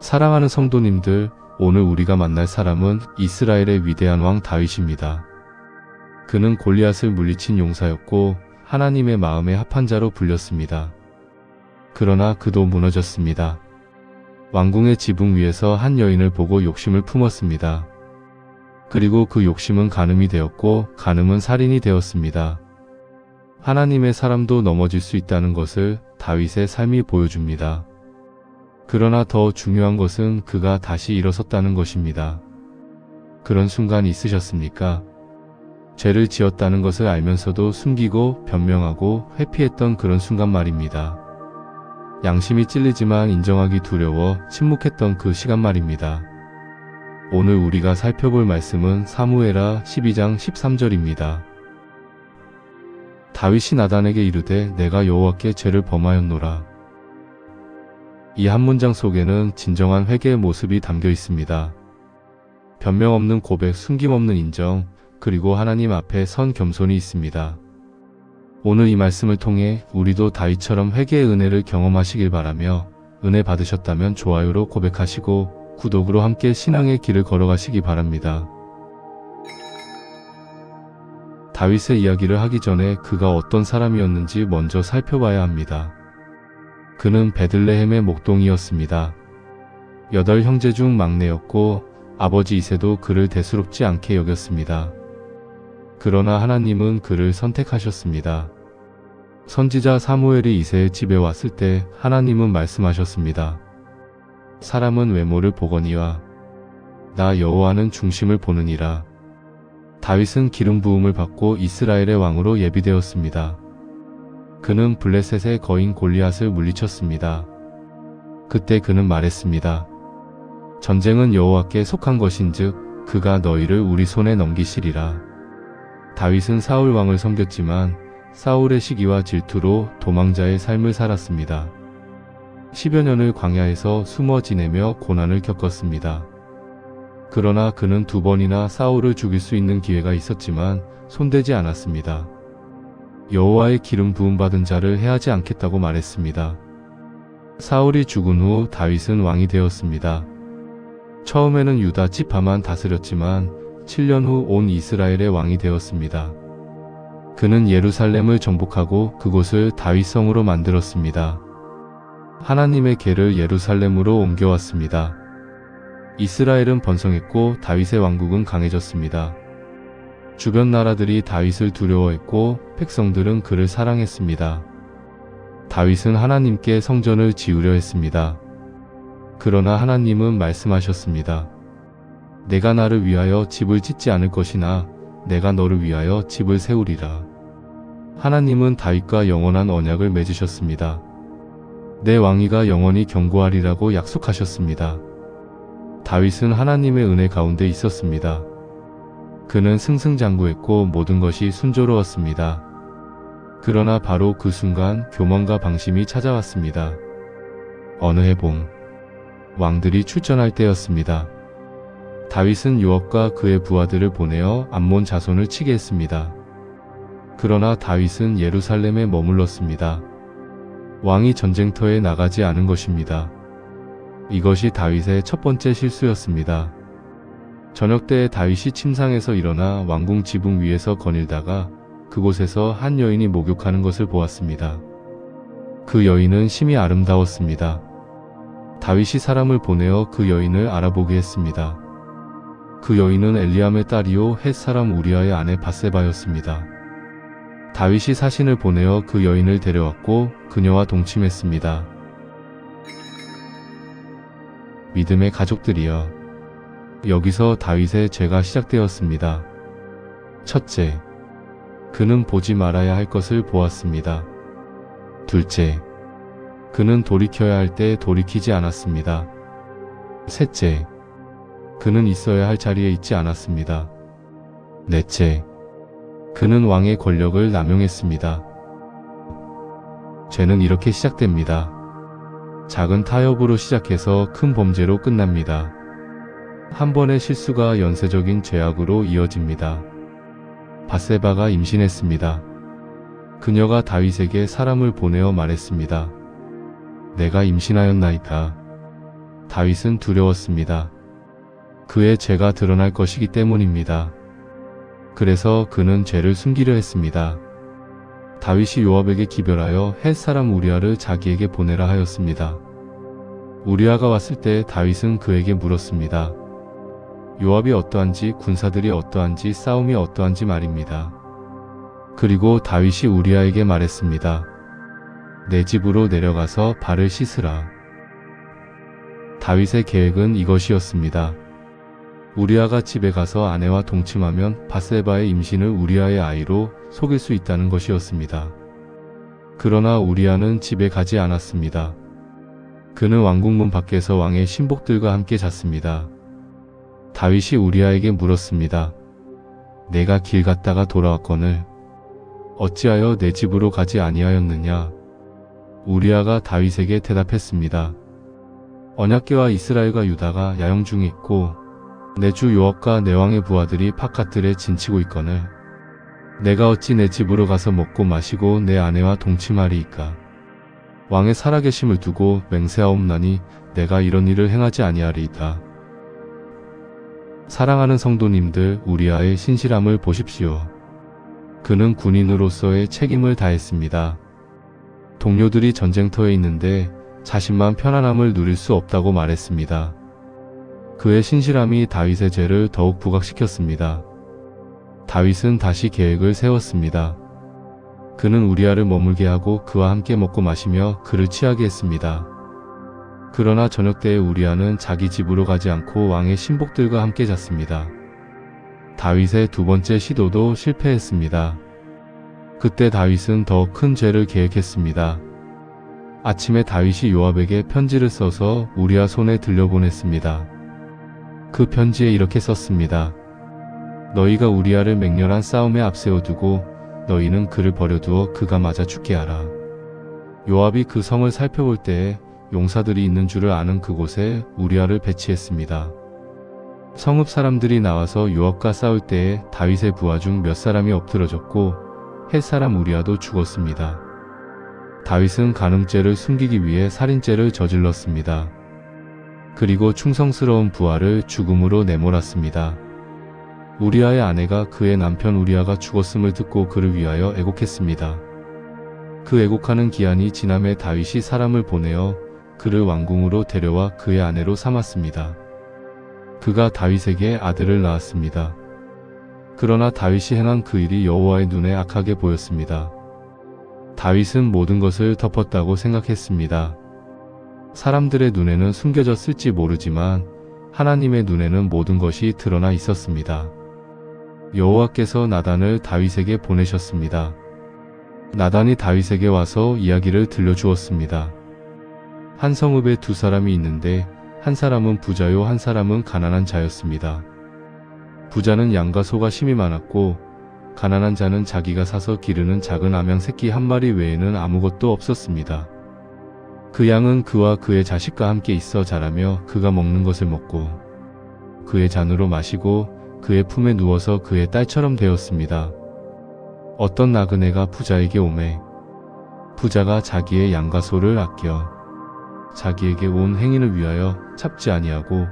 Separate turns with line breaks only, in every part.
사랑하는 성도님들, 오늘 우리가 만날 사람은 이스라엘의 위대한 왕 다윗입니다. 그는 골리앗을 물리친 용사였고 하나님의 마음에 합한 자로 불렸습니다. 그러나 그도 무너졌습니다. 왕궁의 지붕 위에서 한 여인을 보고 욕심을 품었습니다. 그리고 그 욕심은 간음이 되었고 간음은 살인이 되었습니다. 하나님의 사람도 넘어질 수 있다는 것을 다윗의 삶이 보여줍니다. 그러나 더 중요한 것은 그가 다시 일어섰다는 것입니다. 그런 순간이 있으셨습니까? 죄를 지었다는 것을 알면서도 숨기고 변명하고 회피했던 그런 순간 말입니다. 양심이 찔리지만 인정하기 두려워 침묵했던 그 시간 말입니다. 오늘 우리가 살펴볼 말씀은 사무엘하 12장 13절입니다. 다윗이 나단에게 이르되 내가 여호와께 죄를 범하였노라. 이 한 문장 속에는 진정한 회개의 모습이 담겨 있습니다. 변명 없는 고백, 숨김 없는 인정, 그리고 하나님 앞에 선 겸손이 있습니다. 오늘 이 말씀을 통해 우리도 다윗처럼 회개의 은혜를 경험하시길 바라며 은혜 받으셨다면 좋아요로 고백하시고 구독으로 함께 신앙의 길을 걸어가시기 바랍니다. 다윗의 이야기를 하기 전에 그가 어떤 사람이었는지 먼저 살펴봐야 합니다. 그는 베들레헴의 목동이었습니다. 8형제 중 막내였고 아버지 이새도 그를 대수롭지 않게 여겼습니다. 그러나 하나님은 그를 선택하셨습니다. 선지자 사무엘이 이새의 집에 왔을 때 하나님은 말씀하셨습니다. 사람은 외모를 보거니와 나 여호와는 중심을 보느니라. 다윗은 기름 부음을 받고 이스라엘의 왕으로 예비되었습니다. 그는 블레셋의 거인 골리앗을 물리쳤습니다. 그때 그는 말했습니다. 전쟁은 여호와께 속한 것인즉 그가 너희를 우리 손에 넘기시리라. 다윗은 사울 왕을 섬겼지만 사울의 시기와 질투로 도망자의 삶을 살았습니다. 10여 년을 광야에서 숨어 지내며 고난을 겪었습니다. 그러나 그는 2번이나 사울을 죽일 수 있는 기회가 있었지만 손대지 않았습니다. 여호와의 기름 부음 받은 자를 해하지 않겠다고 말했습니다. 사울이 죽은 후 다윗은 왕이 되었습니다. 처음에는 유다 지파만 다스렸지만 7년 후 온 이스라엘의 왕이 되었습니다. 그는 예루살렘을 정복하고 그곳을 다윗성으로 만들었습니다. 하나님의 궤를 예루살렘으로 옮겨왔습니다. 이스라엘은 번성했고 다윗의 왕국은 강해졌습니다. 주변 나라들이 다윗을 두려워했고 백성들은 그를 사랑했습니다. 다윗은 하나님께 성전을 지으려 했습니다. 그러나 하나님은 말씀하셨습니다. 내가 나를 위하여 집을 짓지 않을 것이나 내가 너를 위하여 집을 세우리라. 하나님은 다윗과 영원한 언약을 맺으셨습니다. 내 왕위가 영원히 견고하리라고 약속하셨습니다. 다윗은 하나님의 은혜 가운데 있었습니다. 그는 승승장구했고 모든 것이 순조로웠습니다. 그러나 바로 그 순간 교만과 방심이 찾아왔습니다. 어느 해봄, 왕들이 출전할 때였습니다. 다윗은 요압과 그의 부하들을 보내어 암몬 자손을 치게 했습니다. 그러나 다윗은 예루살렘에 머물렀습니다. 왕이 전쟁터에 나가지 않은 것입니다. 이것이 다윗의 첫 번째 실수였습니다. 저녁 때에 다윗이 침상에서 일어나 왕궁 지붕 위에서 거닐다가 그곳에서 한 여인이 목욕하는 것을 보았습니다. 그 여인은 심히 아름다웠습니다. 다윗이 사람을 보내어 그 여인을 알아보게 했습니다. 그 여인은 엘리암의 딸이요 헷 사람 우리아의 아내 밧세바였습니다. 다윗이 사신을 보내어 그 여인을 데려왔고 그녀와 동침했습니다. 믿음의 가족들이여, 여기서 다윗의 죄가 시작되었습니다. 첫째, 그는 보지 말아야 할 것을 보았습니다. 둘째, 그는 돌이켜야 할 때 돌이키지 않았습니다. 셋째, 그는 있어야 할 자리에 있지 않았습니다. 넷째, 그는 왕의 권력을 남용했습니다. 죄는 이렇게 시작됩니다. 작은 타협으로 시작해서 큰 범죄로 끝납니다. 한 번의 실수가 연쇄적인 죄악으로 이어집니다. 밧세바가 임신했습니다. 그녀가 다윗에게 사람을 보내어 말했습니다. 내가 임신하였나이다. 다윗은 두려웠습니다. 그의 죄가 드러날 것이기 때문입니다. 그래서 그는 죄를 숨기려 했습니다. 다윗이 요압에게 기별하여 헷 사람 우리아를 자기에게 보내라 하였습니다. 우리아가 왔을 때 다윗은 그에게 물었습니다. 요압이 어떠한지, 군사들이 어떠한지, 싸움이 어떠한지 말입니다. 그리고 다윗이 우리아에게 말했습니다. 내 집으로 내려가서 발을 씻으라. 다윗의 계획은 이것이었습니다. 우리아가 집에 가서 아내와 동침하면 밧세바의 임신을 우리아의 아이로 속일 수 있다는 것이었습니다. 그러나 우리아는 집에 가지 않았습니다. 그는 왕궁문 밖에서 왕의 신복들과 함께 잤습니다. 다윗이 우리아에게 물었습니다. 내가 길 갔다가 돌아왔거늘 어찌하여 내 집으로 가지 아니하였느냐? 우리아가 다윗에게 대답했습니다. 언약궤와 이스라엘과 유다가 야영 중에 있고 내 주 요압과 내 왕의 부하들이 바깥들에 진치고 있거늘 내가 어찌 내 집으로 가서 먹고 마시고 내 아내와 동침하리이까? 왕의 살아계심을 두고 맹세하옵나니 내가 이런 일을 행하지 아니하리이다. 사랑하는 성도님들, 우리아의 신실함을 보십시오. 그는 군인으로서의 책임을 다했습니다. 동료들이 전쟁터에 있는데 자신만 편안함을 누릴 수 없다고 말했습니다. 그의 신실함이 다윗의 죄를 더욱 부각시켰습니다. 다윗은 다시 계획을 세웠습니다. 그는 우리아를 머물게 하고 그와 함께 먹고 마시며 그를 취하게 했습니다. 그러나 저녁 때에 우리아는 자기 집으로 가지 않고 왕의 신복들과 함께 잤습니다. 다윗의 두 번째 시도도 실패했습니다. 그때 다윗은 더 큰 죄를 계획했습니다. 아침에 다윗이 요압에게 편지를 써서 우리아 손에 들려보냈습니다. 그 편지에 이렇게 썼습니다. 너희가 우리아를 맹렬한 싸움에 앞세워두고 너희는 그를 버려두어 그가 맞아 죽게 하라. 요압이 그 성을 살펴볼 때에 용사들이 있는 줄을 아는 그곳에 우리아를 배치했습니다. 성읍 사람들이 나와서 요압과 싸울 때에 다윗의 부하 중 몇 사람이 엎드러졌고 헷 사람 우리아도 죽었습니다. 다윗은 간음죄를 숨기기 위해 살인죄를 저질렀습니다. 그리고 충성스러운 부하를 죽음으로 내몰았습니다. 우리아의 아내가 그의 남편 우리아가 죽었음을 듣고 그를 위하여 애곡했습니다. 그 애곡하는 기한이 지남에 다윗이 사람을 보내어 그를 왕궁으로 데려와 그의 아내로 삼았습니다. 그가 다윗에게 아들을 낳았습니다. 그러나 다윗이 행한 그 일이 여호와의 눈에 악하게 보였습니다. 다윗은 모든 것을 덮었다고 생각했습니다. 사람들의 눈에는 숨겨졌을지 모르지만 하나님의 눈에는 모든 것이 드러나 있었습니다. 여호와께서 나단을 다윗에게 보내셨습니다. 나단이 다윗에게 와서 이야기를 들려주었습니다. 한 성읍에 두 사람이 있는데 한 사람은 부자요 한 사람은 가난한 자였습니다. 부자는 양과 소가 심이 많았고 가난한 자는 자기가 사서 기르는 작은 암양 새끼 한 마리 외에는 아무것도 없었습니다. 그 양은 그와 그의 자식과 함께 있어 자라며 그가 먹는 것을 먹고 그의 잔으로 마시고 그의 품에 누워서 그의 딸처럼 되었습니다. 어떤 나그네가 부자에게 오매 부자가 자기의 양과 소를 아껴 자기에게 온 행인을 위하여 잡지 아니하고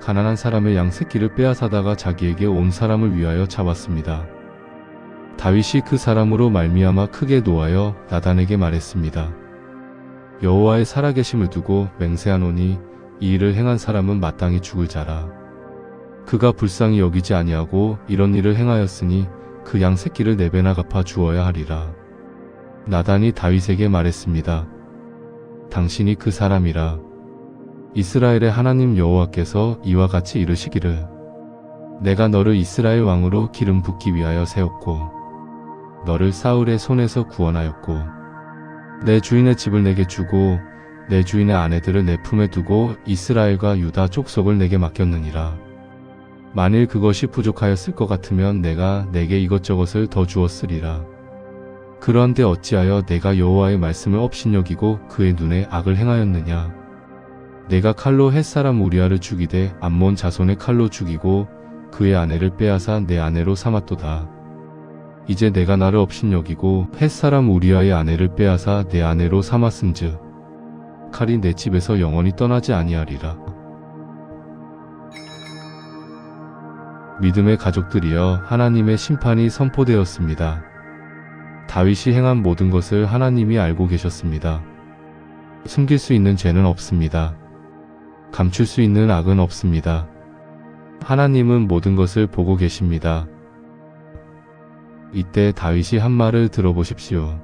가난한 사람의 양 새끼를 빼앗아다가 자기에게 온 사람을 위하여 잡았습니다. 다윗이 그 사람으로 말미암아 크게 노하여 나단에게 말했습니다. 여호와의 살아계심을 두고 맹세하노니 이 일을 행한 사람은 마땅히 죽을 자라. 그가 불쌍히 여기지 아니하고 이런 일을 행하였으니 그 양 새끼를 네 배나 갚아 주어야 하리라. 나단이 다윗에게 말했습니다. 당신이 그 사람이라. 이스라엘의 하나님 여호와께서 이와 같이 이르시기를 내가 너를 이스라엘 왕으로 기름 붓기 위하여 세웠고 너를 사울의 손에서 구원하였고 내 주인의 집을 내게 주고 내 주인의 아내들을 내 품에 두고 이스라엘과 유다 족속을 내게 맡겼느니라. 만일 그것이 부족하였을 것 같으면 내가 내게 이것저것을 더 주었으리라. 그런데 어찌하여 내가 여호와의 말씀을 업신여기고 그의 눈에 악을 행하였느냐. 내가 칼로 헷 사람 우리아를 죽이되 암몬 자손의 칼로 죽이고 그의 아내를 빼앗아 내 아내로 삼았도다. 이제 내가 나를 업신여기고 헷 사람 우리아의 아내를 빼앗아 내 아내로 삼았은즉 칼이 내 집에서 영원히 떠나지 아니하리라. 믿음의 가족들이여 하나님의 심판이 선포되었습니다. 다윗이 행한 모든 것을 하나님이 알고 계셨습니다. 숨길 수 있는 죄는 없습니다. 감출 수 있는 악은 없습니다. 하나님은 모든 것을 보고 계십니다. 이때 다윗이 한 말을 들어보십시오.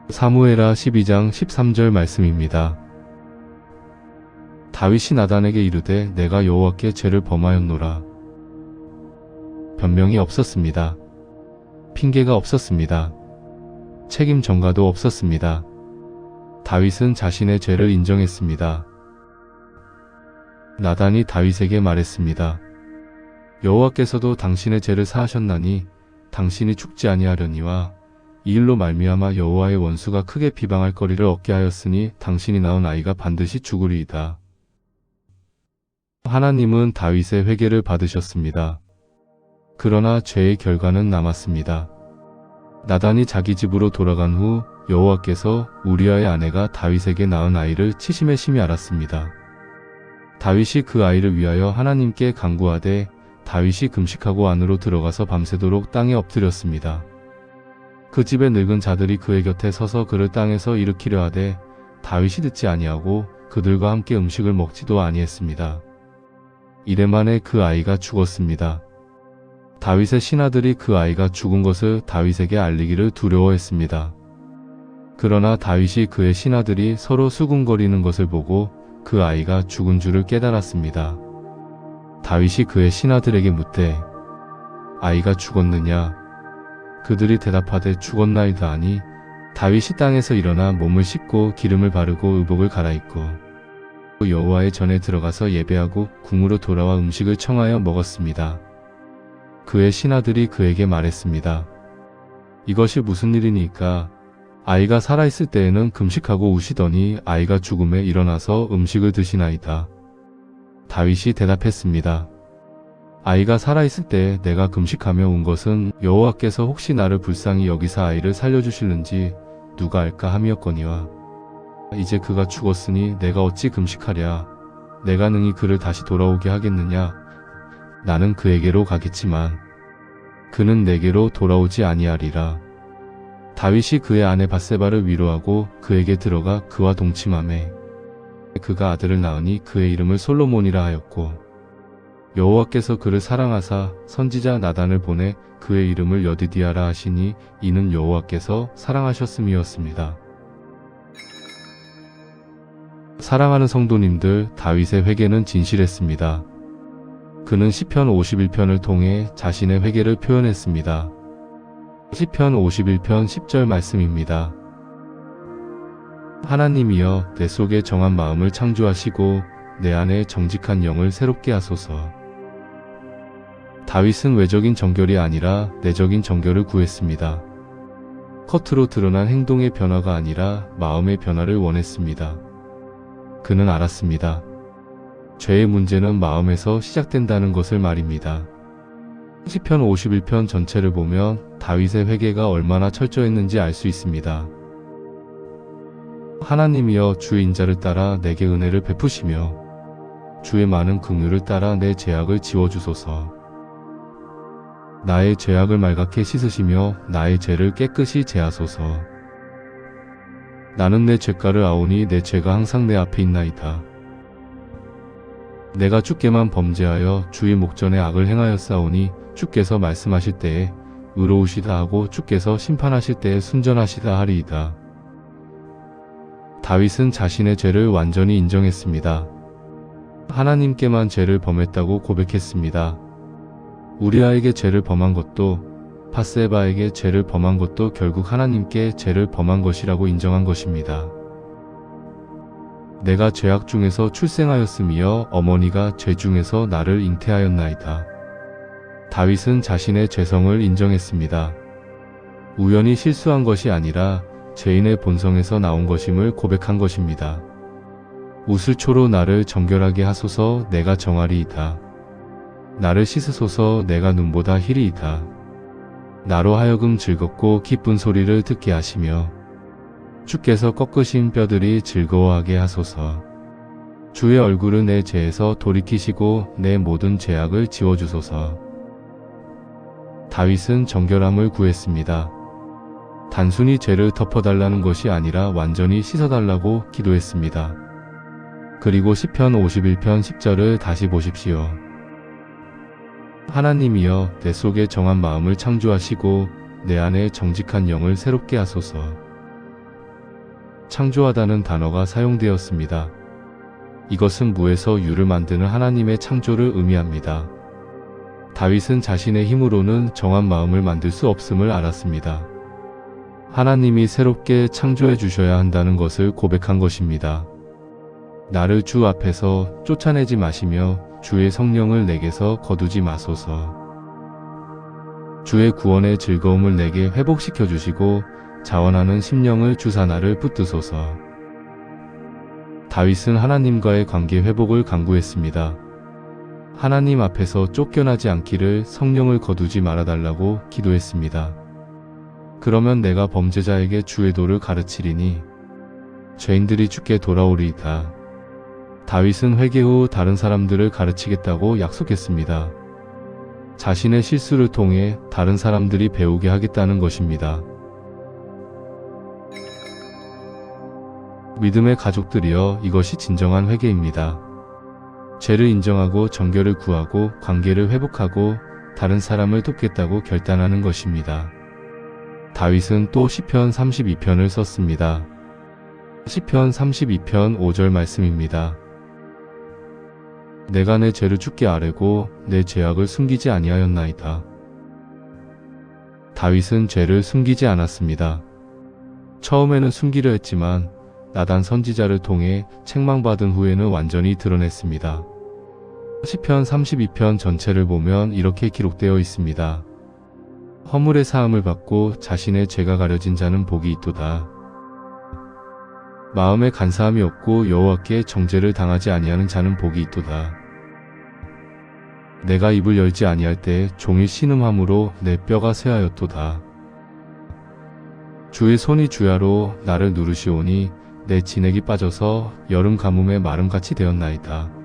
사무엘하 12장 13절 말씀입니다. 다윗이 나단에게 이르되 내가 여호와께 죄를 범하였노라. 변명이 없었습니다. 핑계가 없었습니다. 책임 전가도 없었습니다. 다윗은 자신의 죄를 인정했습니다. 나단이 다윗에게 말했습니다. 여호와께서도 당신의 죄를 사하셨나니 당신이 죽지 아니하려니와 이 일로 말미암아 여호와의 원수가 크게 비방할 거리를 얻게 하였으니 당신이 낳은 아이가 반드시 죽으리이다. 하나님은 다윗의 회개를 받으셨습니다. 그러나 죄의 결과는 남았습니다. 나단이 자기 집으로 돌아간 후 여호와께서 우리아의 아내가 다윗에게 낳은 아이를 치심에 심히 알았습니다. 다윗이 그 아이를 위하여 하나님께 간구하되 다윗이 금식하고 안으로 들어가서 밤새도록 땅에 엎드렸습니다. 그 집의 늙은 자들이 그의 곁에 서서 그를 땅에서 일으키려 하되 다윗이 듣지 아니하고 그들과 함께 음식을 먹지도 아니했습니다. 이래 만에 그 아이가 죽었습니다. 다윗의 신하들이 그 아이가 죽은 것을 다윗에게 알리기를 두려워했습니다. 그러나 다윗이 그의 신하들이 서로 수군거리는 것을 보고 그 아이가 죽은 줄을 깨달았습니다. 다윗이 그의 신하들에게 묻되 아이가 죽었느냐? 그들이 대답하되 죽었나이다 하니 다윗이 땅에서 일어나 몸을 씻고 기름을 바르고 의복을 갈아입고 여호와의 전에 들어가서 예배하고 궁으로 돌아와 음식을 청하여 먹었습니다. 그의 신하들이 그에게 말했습니다. 이것이 무슨 일이니까? 아이가 살아있을 때에는 금식하고 우시더니 아이가 죽음에 일어나서 음식을 드시나이다. 다윗이 대답했습니다. 아이가 살아있을 때 내가 금식하며 온 것은 여호와께서 혹시 나를 불쌍히 여기사 아이를 살려주실는지 누가 알까 함이었거니와 이제 그가 죽었으니 내가 어찌 금식하랴. 내가 능히 그를 다시 돌아오게 하겠느냐. 나는 그에게로 가겠지만 그는 내게로 돌아오지 아니하리라. 다윗이 그의 아내 밧세바를 위로하고 그에게 들어가 그와 동침하매 그가 아들을 낳으니 그의 이름을 솔로몬이라 하였고 여호와께서 그를 사랑하사 선지자 나단을 보내 그의 이름을 여디디아라 하시니 이는 여호와께서 사랑하셨음이었습니다. 사랑하는 성도님들, 다윗의 회개는 진실했습니다. 그는 시편 51편을 통해 자신의 회개를 표현했습니다. 시편 51편 10절 말씀입니다. 하나님이여 내 속에 정한 마음을 창조하시고 내 안에 정직한 영을 새롭게 하소서. 다윗은 외적인 정결이 아니라 내적인 정결을 구했습니다. 겉으로 드러난 행동의 변화가 아니라 마음의 변화를 원했습니다. 그는 알았습니다. 죄의 문제는 마음에서 시작된다는 것을 말입니다. 시편 51편 전체를 보면 다윗의 회개가 얼마나 철저했는지 알 수 있습니다. 하나님이여 주의 인자를 따라 내게 은혜를 베푸시며 주의 많은 긍휼을 따라 내 죄악을 지워주소서. 나의 죄악을 말갛게 씻으시며 나의 죄를 깨끗이 제하소서. 나는 내 죄가를 아오니 내 죄가 항상 내 앞에 있나이다. 내가 주께만 범죄하여 주의 목전에 악을 행하였사오니 주께서 말씀하실 때에 의로우시다 하고 주께서 심판하실 때에 순전하시다 하리이다. 다윗은 자신의 죄를 완전히 인정했습니다. 하나님께만 죄를 범했다고 고백했습니다. 우리아에게 죄를 범한 것도 밧세바에게 죄를 범한 것도 결국 하나님께 죄를 범한 것이라고 인정한 것입니다. 내가 죄악 중에서 출생하였으며 어머니가 죄 중에서 나를 잉태하였나이다. 다윗은 자신의 죄성을 인정했습니다. 우연히 실수한 것이 아니라 죄인의 본성에서 나온 것임을 고백한 것입니다. 우슬초로 나를 정결하게 하소서. 내가 정하리이다. 나를 씻으소서. 내가 눈보다 희리이다. 나로 하여금 즐겁고 기쁜 소리를 듣게 하시며 주께서 꺾으신 뼈들이 즐거워하게 하소서. 주의 얼굴을 내 죄에서 돌이키시고 내 모든 죄악을 지워주소서. 다윗은 정결함을 구했습니다. 단순히 죄를 덮어달라는 것이 아니라 완전히 씻어달라고 기도했습니다. 그리고 시편 51편 10절을 다시 보십시오. 하나님이여 내 속에 정한 마음을 창조하시고 내 안에 정직한 영을 새롭게 하소서. 창조하다는 단어가 사용되었습니다. 이것은 무에서 유를 만드는 하나님의 창조를 의미합니다. 다윗은 자신의 힘으로는 정한 마음을 만들 수 없음을 알았습니다. 하나님이 새롭게 창조해 주셔야 한다는 것을 고백한 것입니다. 나를 주 앞에서 쫓아내지 마시며 주의 성령을 내게서 거두지 마소서. 주의 구원의 즐거움을 내게 회복시켜 주시고 자원하는 심령을 주사 나를 붙드소서. 다윗은 하나님과의 관계 회복을 간구했습니다. 하나님 앞에서 쫓겨나지 않기를 성령을 거두지 말아달라고 기도했습니다. 그러면 내가 범죄자에게 주의 도를 가르치리니 죄인들이 주께 돌아오리이다. 다윗은 회개 후 다른 사람들을 가르치겠다고 약속했습니다. 자신의 실수를 통해 다른 사람들이 배우게 하겠다는 것입니다. 믿음의 가족들이여, 이것이 진정한 회개입니다. 죄를 인정하고 정결을 구하고 관계를 회복하고 다른 사람을 돕겠다고 결단하는 것입니다. 다윗은 또 시편 32편을 썼습니다. 시편 32편 5절 말씀입니다. 내가 내 죄를 주께 아뢰고 내 죄악을 숨기지 아니하였나이다. 다윗은 죄를 숨기지 않았습니다. 처음에는 숨기려 했지만 나단 선지자를 통해 책망받은 후에는 완전히 드러냈습니다. 시편 32편 전체를 보면 이렇게 기록되어 있습니다. 허물의 사함을 받고 자신의 죄가 가려진 자는 복이 있도다. 마음에 간사함이 없고 여호와께 정죄를 당하지 아니하는 자는 복이 있도다. 내가 입을 열지 아니할 때 종일 신음함으로 내 뼈가 쇠하였도다. 주의 손이 주야로 나를 누르시오니 내 진액이 빠져서 여름 가뭄에 마름같이 되었나이다.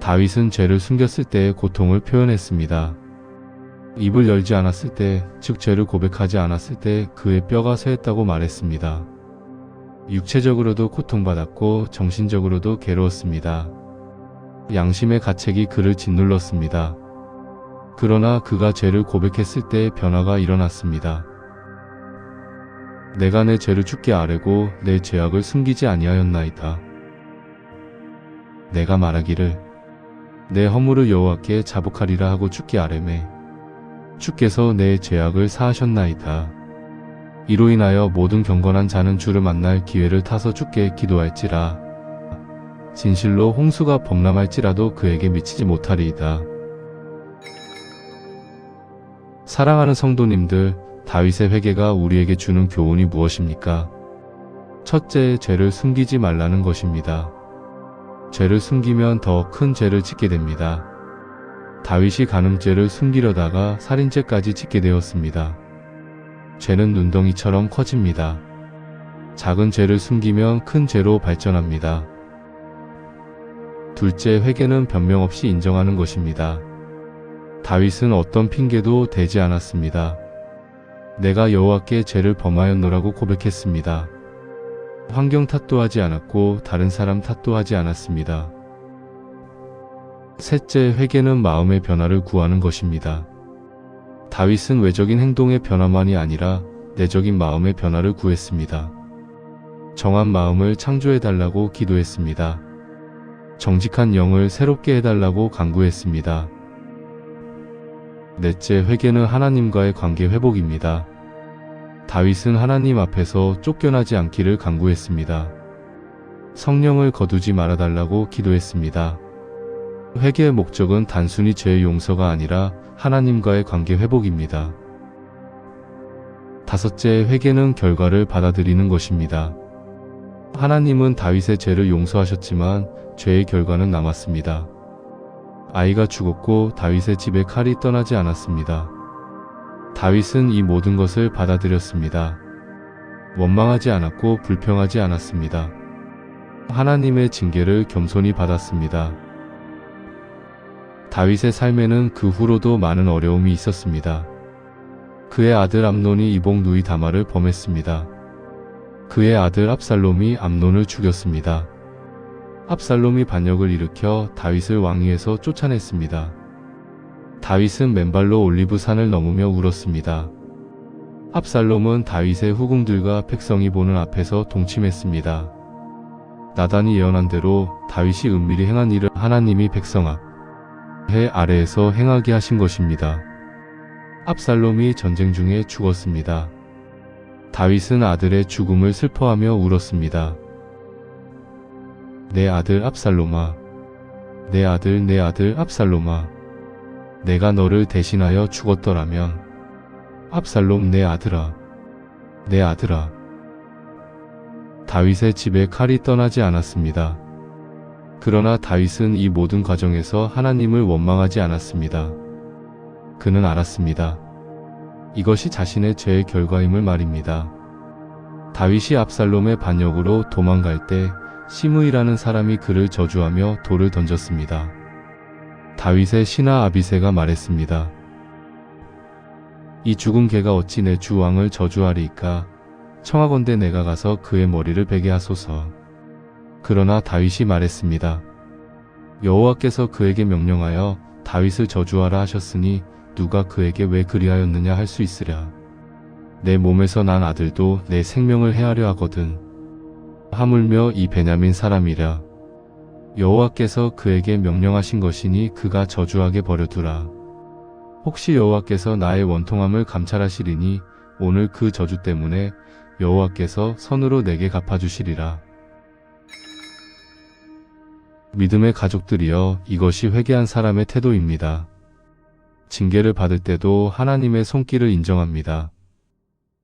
다윗은 죄를 숨겼을 때의 고통을 표현했습니다. 입을 열지 않았을 때, 즉 죄를 고백하지 않았을 때 그의 뼈가 쇠했다고 말했습니다. 육체적으로도 고통받았고 정신적으로도 괴로웠습니다. 양심의 가책이 그를 짓눌렀습니다. 그러나 그가 죄를 고백했을 때 변화가 일어났습니다. 내가 내 죄를 주께 아뢰고 내 죄악을 숨기지 아니하였나이다. 내가 말하기를 내 허물을 여호와께 자복하리라 하고 주께 아뢰매 주께서 내 죄악을 사하셨나이다. 이로 인하여 모든 경건한 자는 주를 만날 기회를 타서 주께 기도할지라. 진실로 홍수가 범람할지라도 그에게 미치지 못하리이다. 사랑하는 성도님들, 다윗의 회개가 우리에게 주는 교훈이 무엇입니까? 첫째, 죄를 숨기지 말라는 것입니다. 죄를 숨기면 더 큰 죄를 짓게 됩니다. 다윗이 간음죄를 숨기려다가 살인죄까지 짓게 되었습니다. 죄는 눈덩이처럼 커집니다. 작은 죄를 숨기면 큰 죄로 발전합니다. 둘째, 회개는 변명 없이 인정하는 것입니다. 다윗은 어떤 핑계도 대지 않았습니다. 내가 여호와께 죄를 범하였노라고 고백했습니다. 환경 탓도 하지 않았고 다른 사람 탓도 하지 않았습니다. 셋째, 회개는 마음의 변화를 구하는 것입니다. 다윗은 외적인 행동의 변화만이 아니라 내적인 마음의 변화를 구했습니다. 정한 마음을 창조해달라고 기도했습니다. 정직한 영을 새롭게 해달라고 간구했습니다. 넷째, 회개는 하나님과의 관계 회복입니다. 다윗은 하나님 앞에서 쫓겨나지 않기를 간구했습니다. 성령을 거두지 말아달라고 기도했습니다. 회개의 목적은 단순히 죄의 용서가 아니라 하나님과의 관계 회복입니다. 다섯째, 회개는 결과를 받아들이는 것입니다. 하나님은 다윗의 죄를 용서하셨지만 죄의 결과는 남았습니다. 아이가 죽었고 다윗의 집에 칼이 떠나지 않았습니다. 다윗은 이 모든 것을 받아들였습니다. 원망하지 않았고 불평하지 않았습니다. 하나님의 징계를 겸손히 받았습니다. 다윗의 삶에는 그 후로도 많은 어려움이 있었습니다. 그의 아들 암논이 이복 누이 다말을 범했습니다. 그의 아들 압살롬이 암논을 죽였습니다. 압살롬이 반역을 일으켜 다윗을 왕위에서 쫓아냈습니다. 다윗은 맨발로 올리브 산을 넘으며 울었습니다. 압살롬은 다윗의 후궁들과 백성이 보는 앞에서 동침했습니다. 나단이 예언한 대로 다윗이 은밀히 행한 일을 하나님이 백성 앞 해 아래에서 행하게 하신 것입니다. 압살롬이 전쟁 중에 죽었습니다. 다윗은 아들의 죽음을 슬퍼하며 울었습니다. 내 아들 압살롬아, 내 아들 압살롬아, 내가 너를 대신하여 죽었더라면, 압살롬 내 아들아, 내 아들아. 다윗의 집에 칼이 떠나지 않았습니다. 그러나 다윗은 이 모든 과정에서 하나님을 원망하지 않았습니다. 그는 알았습니다. 이것이 자신의 죄의 결과임을 말입니다. 다윗이 압살롬의 반역으로 도망갈 때 시므이라는 사람이 그를 저주하며 돌을 던졌습니다. 다윗의 신하 아비새가 말했습니다. 이 죽은 개가 어찌 내 주 왕을 저주하리이까? 청하건대 내가 가서 그의 머리를 베게 하소서. 그러나 다윗이 말했습니다. 여호와께서 그에게 명령하여 다윗을 저주하라 하셨으니 누가 그에게 왜 그리하였느냐 할 수 있으랴. 내 몸에서 난 아들도 내 생명을 해하려 하거든. 하물며 이 베냐민 사람이랴. 여호와께서 그에게 명령하신 것이니 그가 저주하게 버려두라. 혹시 여호와께서 나의 원통함을 감찰하시리니 오늘 그 저주 때문에 여호와께서 선으로 내게 갚아주시리라. 믿음의 가족들이여, 이것이 회개한 사람의 태도입니다. 징계를 받을 때도 하나님의 손길을 인정합니다.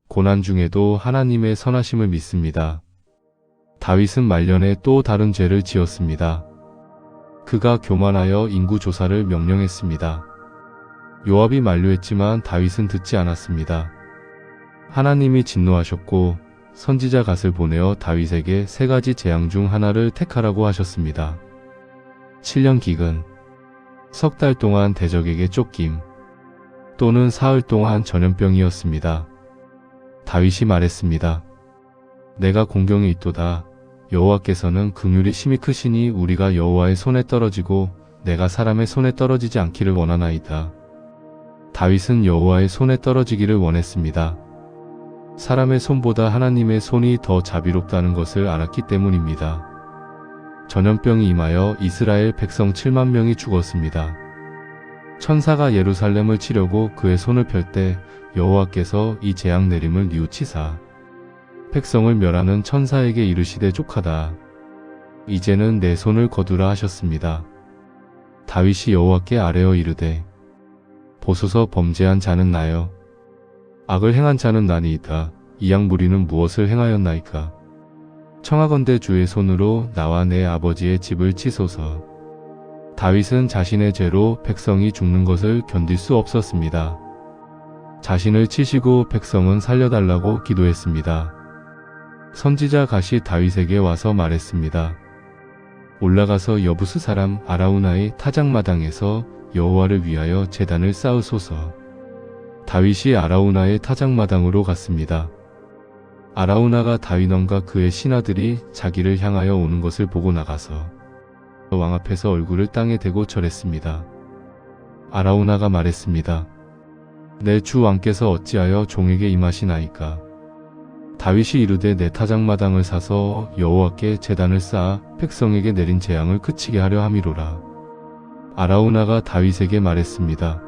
고난 중에도 하나님의 선하심을 믿습니다. 다윗은 말년에 또 다른 죄를 지었습니다. 그가 교만하여 인구 조사를 명령했습니다. 요압이 만류했지만 다윗은 듣지 않았습니다. 하나님이 진노하셨고 선지자 갓을 보내어 다윗에게 3가지 재앙 중 하나를 택하라고 하셨습니다. 7년 기근, 석 달 동안 대적에게 쫓김, 또는 사흘 동안 전염병이었습니다. 다윗이 말했습니다. 내가 공경에 있도다. 여호와께서는 긍휼이 심히 크시니 우리가 여호와의 손에 떨어지고 내가 사람의 손에 떨어지지 않기를 원하나이다. 다윗은 여호와의 손에 떨어지기를 원했습니다. 사람의 손보다 하나님의 손이 더 자비롭다는 것을 알았기 때문입니다. 전염병이 임하여 이스라엘 백성 7만 명이 죽었습니다. 천사가 예루살렘을 치려고 그의 손을 펼 때 여호와께서 이 재앙 내림을 뉘우치사 백성을 멸하는 천사에게 이르시되 족하다. 이제는 내 손을 거두라 하셨습니다. 다윗이 여호와께 아뢰어 이르되 보소서, 범죄한 자는 나여 악을 행한 자는 나니이다. 이 양무리는 무엇을 행하였나이까? 청하건대 주의 손으로 나와 내 아버지의 집을 치소서. 다윗은 자신의 죄로 백성이 죽는 것을 견딜 수 없었습니다. 자신을 치시고 백성은 살려달라고 기도했습니다. 선지자 갓이 다윗에게 와서 말했습니다. 올라가서 여부스 사람 아라우나의 타작마당에서 여호와를 위하여 제단을 쌓으소서. 다윗이 아라우나의 타작마당으로 갔습니다. 아라우나가 다윗 왕과 그의 신하들이 자기를 향하여 오는 것을 보고 나가서 왕 앞에서 얼굴을 땅에 대고 절했습니다. 아라우나가 말했습니다. 내 주 왕께서 어찌하여 종에게 임하시나이까? 다윗이 이르되 내 타작마당을 사서 여호와께 제단을 쌓아 백성에게 내린 재앙을 그치게 하려 함이로라. 아라우나가 다윗에게 말했습니다.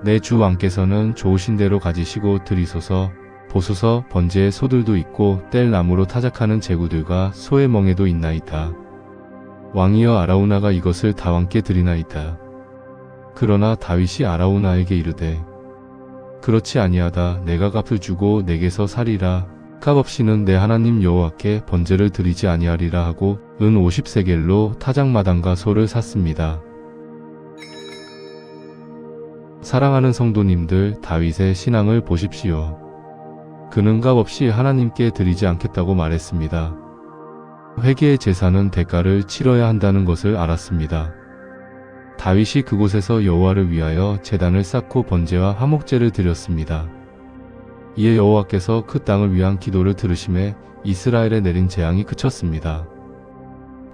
내 주 왕께서는 좋으신 대로 가지시고 드리소서. 보소서, 번제의 소들도 있고 뗄 나무로 타작하는 제구들과 소의 멍에도 있나이다. 왕이여, 아라우나가 이것을 다 왕께 드리나이다. 그러나 다윗이 아라우나에게 이르되 그렇지 아니하다. 내가 값을 주고 내게서 사리라. 값 없이는 내 하나님 여호와께 번제를 드리지 아니하리라 하고 은 50세겔로 타작마당과 소를 샀습니다. 사랑하는 성도님들, 다윗의 신앙을 보십시오. 그는 값없이 하나님께 드리지 않겠다고 말했습니다. 회개의 제사는 대가를 치러야 한다는 것을 알았습니다. 다윗이 그곳에서 여호와를 위하여 제단을 쌓고 번제와 화목제를 드렸습니다. 이에 여호와께서 그 땅을 위한 기도를 들으심에 이스라엘에 내린 재앙이 그쳤습니다.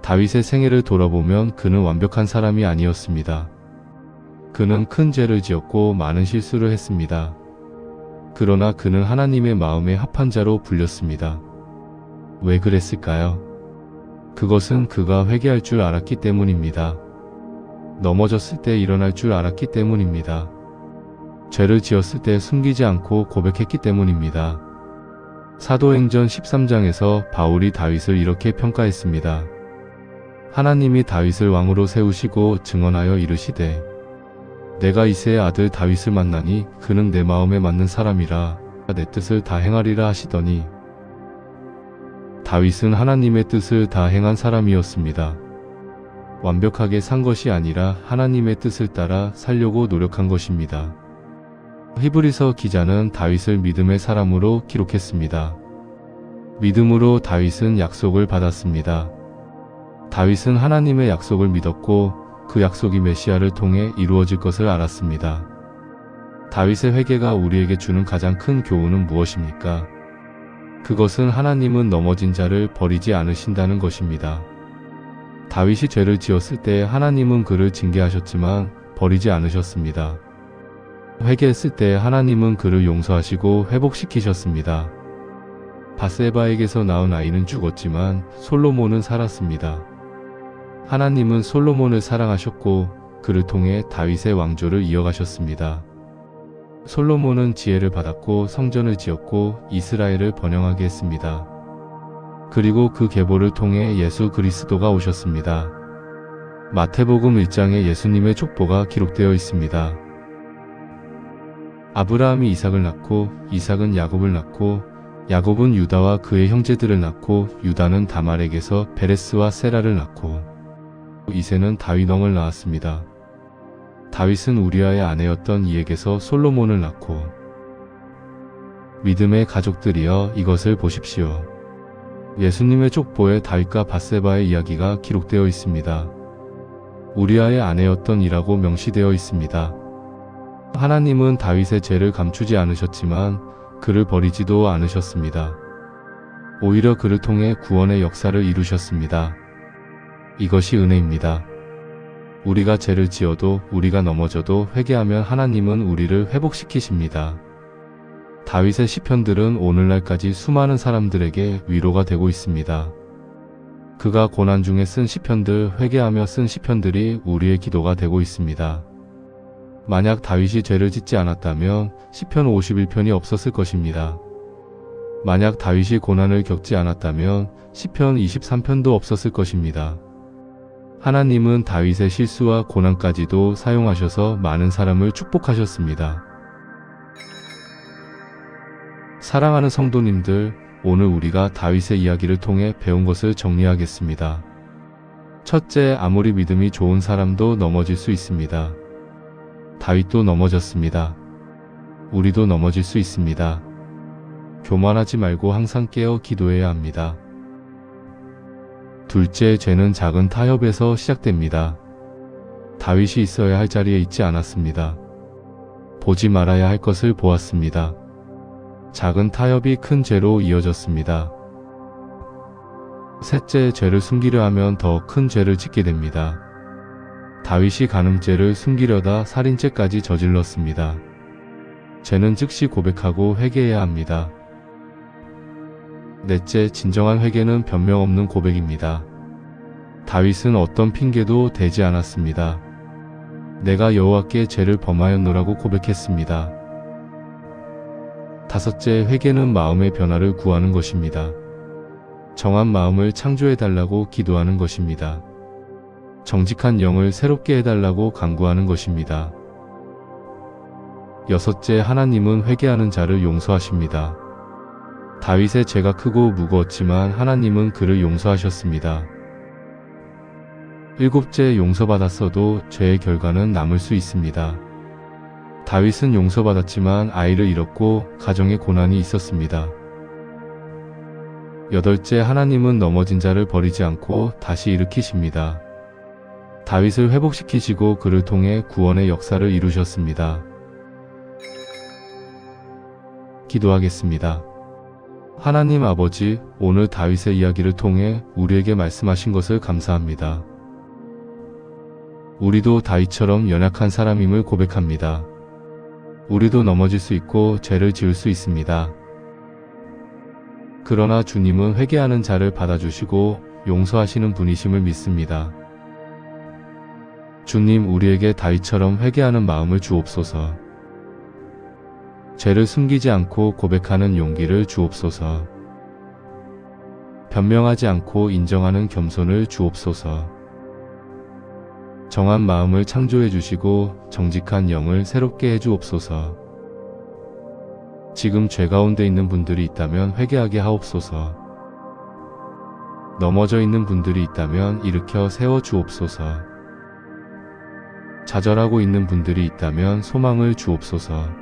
다윗의 생애를 돌아보면 그는 완벽한 사람이 아니었습니다. 그는 큰 죄를 지었고 많은 실수를 했습니다. 그러나 그는 하나님의 마음에 합한 자로 불렸습니다. 왜 그랬을까요? 그것은 그가 회개할 줄 알았기 때문입니다. 넘어졌을 때 일어날 줄 알았기 때문입니다. 죄를 지었을 때 숨기지 않고 고백했기 때문입니다. 사도행전 13장에서 바울이 다윗을 이렇게 평가했습니다. 하나님이 다윗을 왕으로 세우시고 증언하여 이르시되 내가 이새의 아들 다윗을 만나니 그는 내 마음에 맞는 사람이라 내 뜻을 다 행하리라 하시더니 다윗은 하나님의 뜻을 다 행한 사람이었습니다. 완벽하게 산 것이 아니라 하나님의 뜻을 따라 살려고 노력한 것입니다. 히브리서 기자는 다윗을 믿음의 사람으로 기록했습니다. 믿음으로 다윗은 약속을 받았습니다. 다윗은 하나님의 약속을 믿었고 그 약속이 메시아를 통해 이루어질 것을 알았습니다. 다윗의 회개가 우리에게 주는 가장 큰 교훈은 무엇입니까? 그것은 하나님은 넘어진 자를 버리지 않으신다는 것입니다. 다윗이 죄를 지었을 때 하나님은 그를 징계하셨지만 버리지 않으셨습니다. 회개했을 때 하나님은 그를 용서하시고 회복시키셨습니다. 바세바에게서 낳은 아이는 죽었지만 솔로몬은 살았습니다. 하나님은 솔로몬을 사랑하셨고 그를 통해 다윗의 왕조를 이어가셨습니다. 솔로몬은 지혜를 받았고 성전을 지었고 이스라엘을 번영하게 했습니다. 그리고 그 계보를 통해 예수 그리스도가 오셨습니다. 마태복음 1장에 예수님의 족보가 기록되어 있습니다. 아브라함이 이삭을 낳고 이삭은 야곱을 낳고 야곱은 유다와 그의 형제들을 낳고 유다는 다말에게서 베레스와 세라를 낳고 이새는 다윗 왕을 낳았습니다. 다윗은 우리아의 아내였던 이에게서 솔로몬을 낳고 믿음의 가족들이여 이것을 보십시오. 예수님의 족보에 다윗과 밧세바의 이야기가 기록되어 있습니다. 우리아의 아내였던 이라고 명시되어 있습니다. 하나님은 다윗의 죄를 감추지 않으셨지만 그를 버리지도 않으셨습니다. 오히려 그를 통해 구원의 역사를 이루셨습니다. 이것이 은혜입니다. 우리가 죄를 지어도 우리가 넘어져도 회개하면 하나님은 우리를 회복시키십니다. 다윗의 시편들은 오늘날까지 수많은 사람들에게 위로가 되고 있습니다. 그가 고난 중에 쓴 시편들, 회개하며 쓴 시편들이 우리의 기도가 되고 있습니다. 만약 다윗이 죄를 짓지 않았다면 시편 51편이 없었을 것입니다. 만약 다윗이 고난을 겪지 않았다면 시편 23편도 없었을 것입니다. 하나님은 다윗의 실수와 고난까지도 사용하셔서 많은 사람을 축복하셨습니다. 사랑하는 성도님들, 오늘 우리가 다윗의 이야기를 통해 배운 것을 정리하겠습니다. 첫째, 아무리 믿음이 좋은 사람도 넘어질 수 있습니다. 다윗도 넘어졌습니다. 우리도 넘어질 수 있습니다. 교만하지 말고 항상 깨어 기도해야 합니다. 둘째, 죄는 작은 타협에서 시작됩니다. 다윗이 있어야 할 자리에 있지 않았습니다. 보지 말아야 할 것을 보았습니다. 작은 타협이 큰 죄로 이어졌습니다. 셋째, 죄를 숨기려 하면 더 큰 죄를 짓게 됩니다. 다윗이 간음죄를 숨기려다 살인죄까지 저질렀습니다. 죄는 즉시 고백하고 회개해야 합니다. 넷째, 진정한 회개는 변명 없는 고백입니다. 다윗은 어떤 핑계도 대지 않았습니다. 내가 여호와께 죄를 범하였노라고 고백했습니다. 다섯째, 회개는 마음의 변화를 구하는 것입니다. 정한 마음을 창조해달라고 기도하는 것입니다. 정직한 영을 새롭게 해달라고 간구하는 것입니다. 여섯째, 하나님은 회개하는 자를 용서하십니다. 다윗의 죄가 크고 무거웠지만 하나님은 그를 용서하셨습니다. 일곱째, 용서받았어도 죄의 결과는 남을 수 있습니다. 다윗은 용서받았지만 아이를 잃었고 가정에 고난이 있었습니다. 여덟째, 하나님은 넘어진 자를 버리지 않고 다시 일으키십니다. 다윗을 회복시키시고 그를 통해 구원의 역사를 이루셨습니다. 기도하겠습니다. 하나님 아버지, 오늘 다윗의 이야기를 통해 우리에게 말씀하신 것을 감사합니다. 우리도 다윗처럼 연약한 사람임을 고백합니다. 우리도 넘어질 수 있고 죄를 지을 수 있습니다. 그러나 주님은 회개하는 자를 받아주시고 용서하시는 분이심을 믿습니다. 주님, 우리에게 다윗처럼 회개하는 마음을 주옵소서. 죄를 숨기지 않고 고백하는 용기를 주옵소서. 변명하지 않고 인정하는 겸손을 주옵소서. 정한 마음을 창조해 주시고 정직한 영을 새롭게 해 주옵소서. 지금 죄 가운데 있는 분들이 있다면 회개하게 하옵소서. 넘어져 있는 분들이 있다면 일으켜 세워 주옵소서. 좌절하고 있는 분들이 있다면 소망을 주옵소서.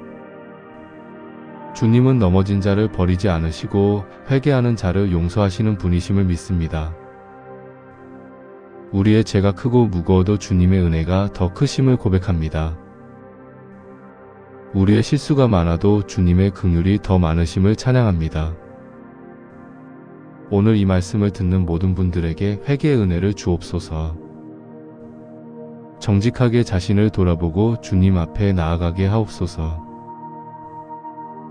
주님은 넘어진 자를 버리지 않으시고 회개하는 자를 용서하시는 분이심을 믿습니다. 우리의 죄가 크고 무거워도 주님의 은혜가 더 크심을 고백합니다. 우리의 실수가 많아도 주님의 긍휼이 더 많으심을 찬양합니다. 오늘 이 말씀을 듣는 모든 분들에게 회개의 은혜를 주옵소서. 정직하게 자신을 돌아보고 주님 앞에 나아가게 하옵소서.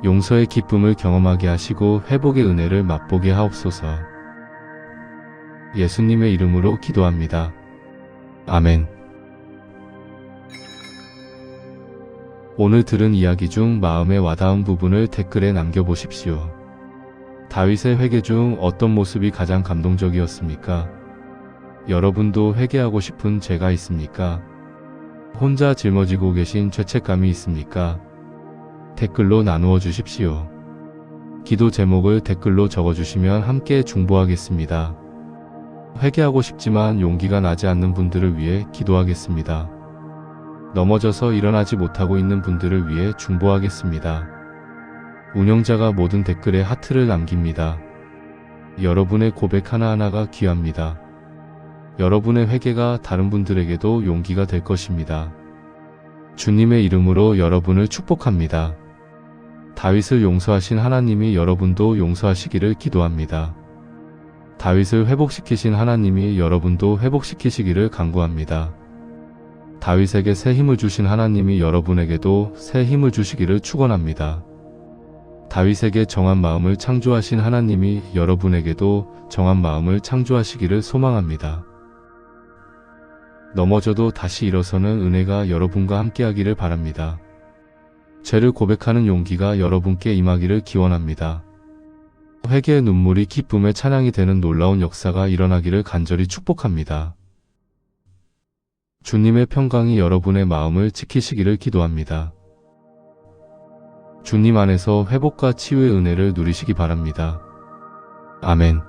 용서의 기쁨을 경험하게 하시고 회복의 은혜를 맛보게 하옵소서. 예수님의 이름으로 기도합니다. 아멘. 오늘 들은 이야기 중 마음에 와닿은 부분을 댓글에 남겨보십시오. 다윗의 회개 중 어떤 모습이 가장 감동적이었습니까? 여러분도 회개하고 싶은 죄가 있습니까? 혼자 짊어지고 계신 죄책감이 있습니까? 댓글로 나누어 주십시오. 기도 제목을 댓글로 적어주시면 함께 중보하겠습니다. 회개하고 싶지만 용기가 나지 않는 분들을 위해 기도하겠습니다. 넘어져서 일어나지 못하고 있는 분들을 위해 중보하겠습니다. 운영자가 모든 댓글에 하트를 남깁니다. 여러분의 고백 하나하나가 귀합니다. 여러분의 회개가 다른 분들에게도 용기가 될 것입니다. 주님의 이름으로 여러분을 축복합니다. 다윗을 용서하신 하나님이 여러분도 용서하시기를 기도합니다. 다윗을 회복시키신 하나님이 여러분도 회복시키시기를 간구합니다. 다윗에게 새 힘을 주신 하나님이 여러분에게도 새 힘을 주시기를 축원합니다. 다윗에게 정한 마음을 창조하신 하나님이 여러분에게도 정한 마음을 창조하시기를 소망합니다. 넘어져도 다시 일어서는 은혜가 여러분과 함께하기를 바랍니다. 죄를 고백하는 용기가 여러분께 임하기를 기원합니다. 회개의 눈물이 기쁨의 찬양이 되는 놀라운 역사가 일어나기를 간절히 축복합니다. 주님의 평강이 여러분의 마음을 지키시기를 기도합니다. 주님 안에서 회복과 치유의 은혜를 누리시기 바랍니다. 아멘.